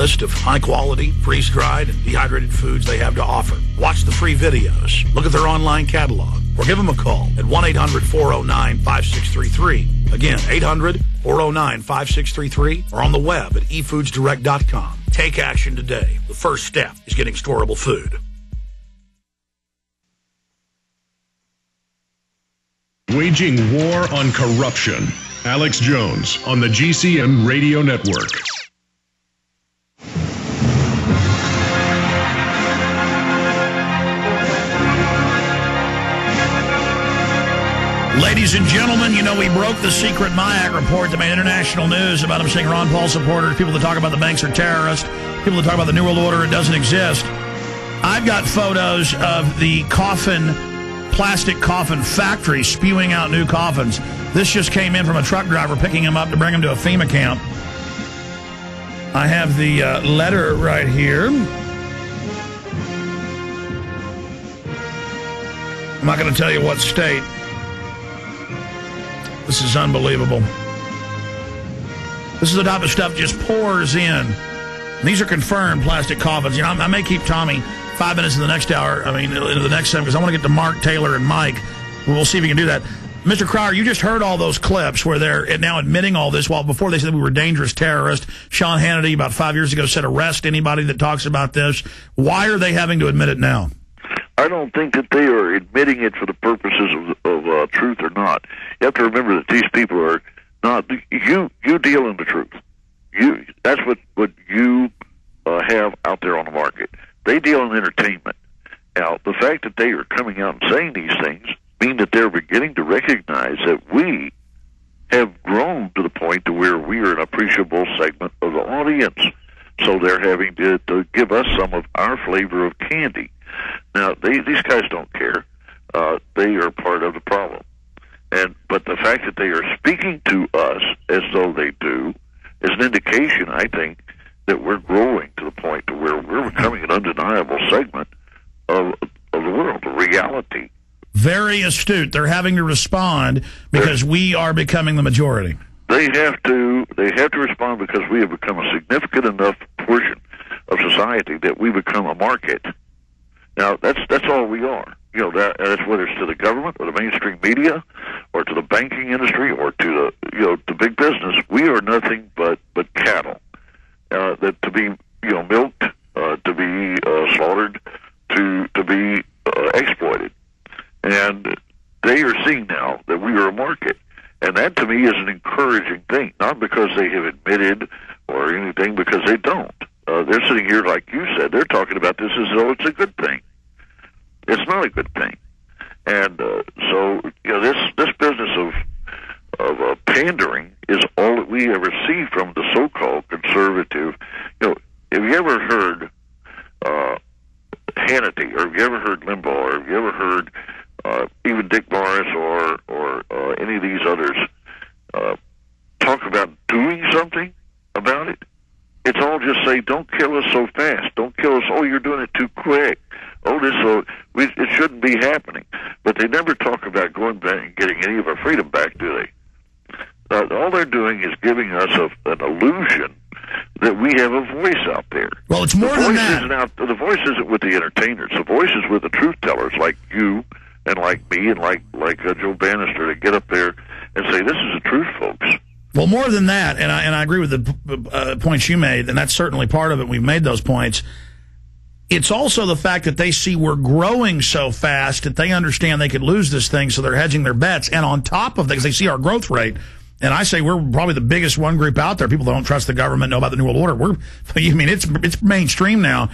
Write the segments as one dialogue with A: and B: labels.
A: list of high-quality, freeze-dried, and dehydrated foods they have to offer. Watch the free videos, look at their online catalog, or give them a call at 1-800-409-5633. Again, 800-409-5633, or on the web at efoodsdirect.com. Take action today. The first step is getting storable food.
B: Waging war on corruption. Alex Jones on the GCN Radio Network.
A: Ladies and gentlemen, you know, we broke the secret MIAC report that made international news about them saying Ron Paul supporters, people that talk about the banks are terrorists, people that talk about the New World Order, it doesn't exist. I've got photos of the plastic coffin factory spewing out new coffins. This just came in from a truck driver picking them up to bring them to a FEMA camp. I have the letter right here. I'm not going to tell you what state. This is unbelievable. This is the type of stuff just pours in. And these are confirmed plastic coffins. You know, I may keep Tommy 5 minutes in the next hour, into the next segment, because I want to get to Mark, Taylor, and Mike. We'll see if we can do that. Mr. Cryer, you just heard all those clips where they're now admitting all this, while before they said we were dangerous terrorists. Sean Hannity, about 5 years ago, said arrest anybody that talks about this. Why are they having to admit it now?
C: I don't think that they are admitting it for the purposes of truth or not. You have to remember that these people are not. You deal in the truth. That's what you have out there on the market. They deal in entertainment. Now, the fact that they are coming out and saying these things mean that they're beginning to recognize that we have grown to the point to where we are an appreciable segment of the audience. So they're having to give us some of our flavor of candy. Now, these guys don't care. They are part of the problem. But the fact that they are speaking to us as though they do is an indication, I think, that we're growing to the point to where we're becoming an undeniable segment of the world, the reality.
A: Very astute. They're having to respond because we are becoming the majority.
C: They have to respond because we have become a significant enough portion of society that we become a market. Now, that's all we are. You know, that's whether it's to the government or the mainstream media or to the banking industry or to the big business. We are nothing but cattle that to be milked, to be slaughtered, to be exploited. And they are seeing now that we are a market. And that, to me, is an encouraging thing, not because they have admitted or anything, because they don't. They're sitting here, like you said, they're talking about this as though it's a good thing. It's not a good thing. And so, this business of pandering is all that we ever see from the so-called conservative. Have you ever heard Hannity, or have you ever heard Limbaugh, or have you ever heard even Dick Morris or any of these others talk about doing something about it? It's all just say, don't kill us so fast. Don't kill us. Oh, you're doing it too quick. Oh, it shouldn't be happening. But they never talk about going back and getting any of our freedom back, do they? All they're doing is giving us an illusion that we have a voice out there.
A: Well, it's more than that.
C: The voice isn't with the entertainers. The voice is with the truth tellers like you and like me and like Joe Bannister to get up there and say, this is the truth, folks.
A: Well, more than that, and I agree with the points you made, and that's certainly part of it. We've made those points. It's also the fact that they see we're growing so fast that they understand they could lose this thing, so they're hedging their bets. And on top of things, they see our growth rate. And I say we're probably the biggest one group out there. People that don't trust the government, know about the New World Order. It's mainstream now.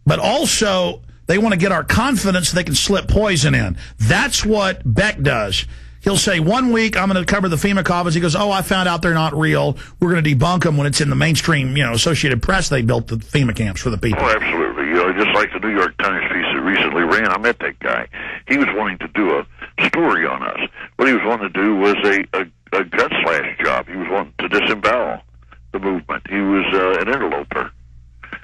A: But also, they want to get our confidence so they can slip poison in. That's what Beck does. He'll say, 1 week, I'm going to cover the FEMA coffins. He goes, oh, I found out they're not real. We're going to debunk them when it's in the mainstream, Associated Press. They built the FEMA camps for the people.
C: Oh, absolutely. Just like the New York Times piece that recently ran, I met that guy. He was wanting to do a story on us. What he was wanting to do was a gut slash job. He was wanting to disembowel the movement. He was an interloper.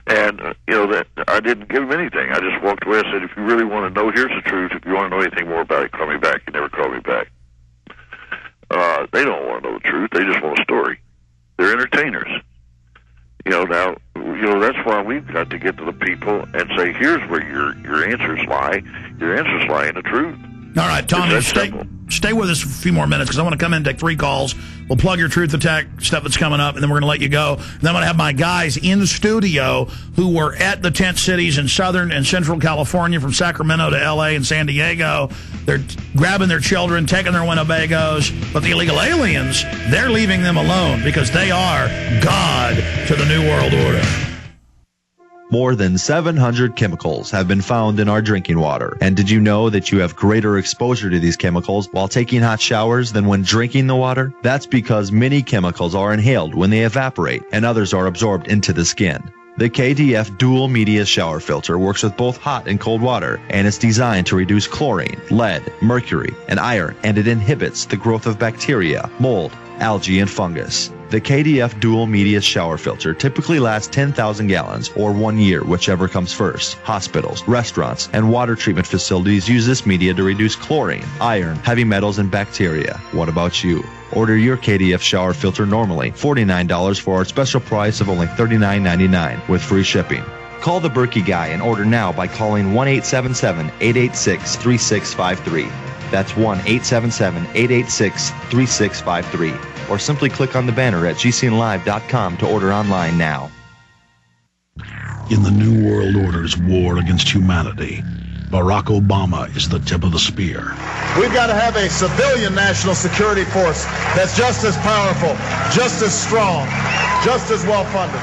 C: And, that I didn't give him anything. I just walked away and said, if you really want to know, here's the truth. If you want to know anything more about it, call me back. He never called me back. They don't want to know the truth. They just want a story. They're entertainers. Now, that's why we've got to get to the people and say, here's where your answers lie. Your answers lie in the truth.
A: All right, Tommy, stay with us for a few more minutes because I want to come in and take 3 calls. We'll plug your Truth Attack stuff that's coming up, and then we're going to let you go. And then I'm going to have my guys in the studio who were at the tent cities in Southern and Central California, from Sacramento to L.A. and San Diego. They're grabbing their children, taking their Winnebagos, but the illegal aliens, they're leaving them alone because they are God to the New World Order.
D: More than 700 chemicals have been found in our drinking water. And did you know that you have greater exposure to these chemicals while taking hot showers than when drinking the water? That's because many chemicals are inhaled when they evaporate and others are absorbed into the skin. The KDF Dual Media Shower Filter works with both hot and cold water, and it's designed to reduce chlorine, lead, mercury, and iron, and it inhibits the growth of bacteria, mold, algae, and fungus. The KDF Dual Media Shower Filter typically lasts 10,000 gallons or 1 year, whichever comes first. Hospitals, restaurants, and water treatment facilities use this media to reduce chlorine, iron, heavy metals, and bacteria. What about you? Order your KDF shower filter normally $49 for our special price of only $39.99 with free shipping. Call the Berkey Guy and order now by calling 1-877-886-3653. That's 1-877-886-3653. Or simply click on the banner at gcnlive.com to order online now.
E: In the New World Order's war against humanity, Barack Obama is the tip of the spear.
F: We've got to have a civilian national security force that's just as powerful, just as strong, just as well-funded.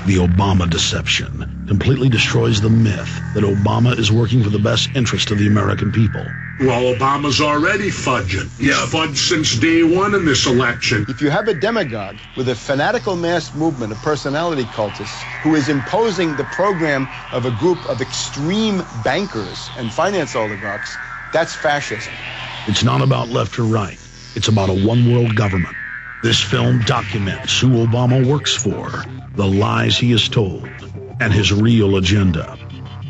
E: The Obama deception completely destroys the myth that Obama is working for the best interest of the American people.
G: Well, Obama's already fudging. He's fudged since day one in this election.
F: If you have a demagogue with a fanatical mass movement of personality cultists who is imposing the program of a group of extreme bankers and finance oligarchs, that's fascism.
E: It's not about left or right. It's about a one-world government. This film documents who Obama works for, the lies he has told, and his real agenda.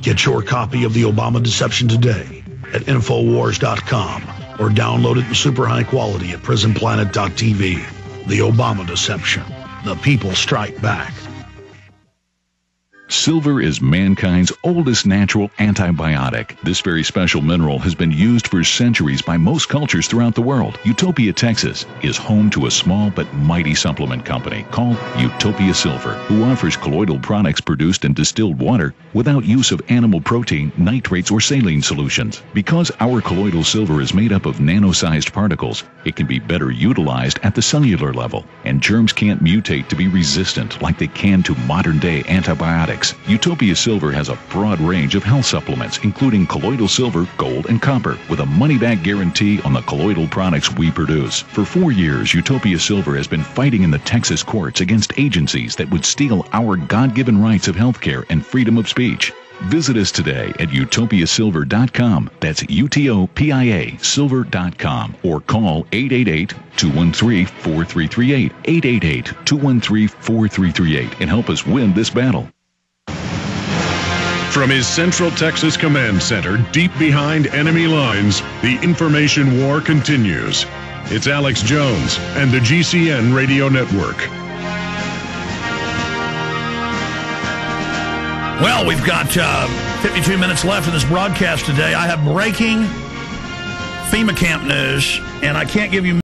E: Get your copy of The Obama Deception today at Infowars.com or download it in super high quality at PrisonPlanet.tv. The Obama Deception. The people strike back.
H: Silver is mankind's oldest natural antibiotic. This very special mineral has been used for centuries by most cultures throughout the world. Utopia, Texas is home to a small but mighty supplement company called Utopia Silver, who offers colloidal products produced in distilled water without use of animal protein, nitrates, or saline solutions. Because our colloidal silver is made up of nano-sized particles, it can be better utilized at the cellular level, and germs can't mutate to be resistant like they can to modern-day antibiotics. Utopia Silver has a broad range of health supplements, including colloidal silver, gold, and copper, with a money-back guarantee on the colloidal products we produce. For 4 years, Utopia Silver has been fighting in the Texas courts against agencies that would steal our God-given rights of health care and freedom of speech. Visit us today at utopiasilver.com. That's UTOPIA silver.com, or call 888-213-4338, 888-213-4338, and help us win this battle.
B: From his Central Texas Command Center, deep behind enemy lines, the information war continues. It's Alex Jones and the GCN Radio Network.
A: Well, we've got 52 minutes left in this broadcast today. I have breaking FEMA camp news, and I can't give you